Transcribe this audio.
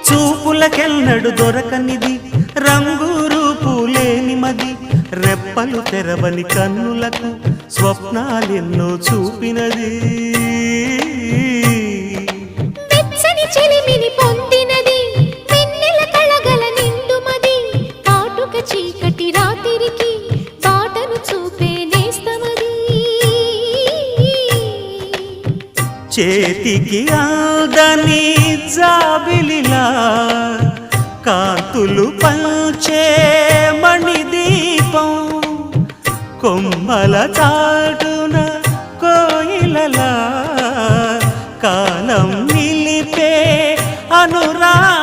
చూపులకెన్నడు దొరకనిది రంగు రూపు లేని మది రెప్పలు తెరవని కన్నులకు స్వప్నాలెన్నో చూపినది వెచ్చని చెలిమిని పొందినది వెన్నెల కళగల నిండుమది కాటుక చీకటి రాత్రికి బాటను చూపే నేస్తమది చేతికి అందని జాబిలిలా కాంతులు పంచే మణిదీపం కొమ్మల చాటున కోయిలలా కాలం నిలిపే అనురాగం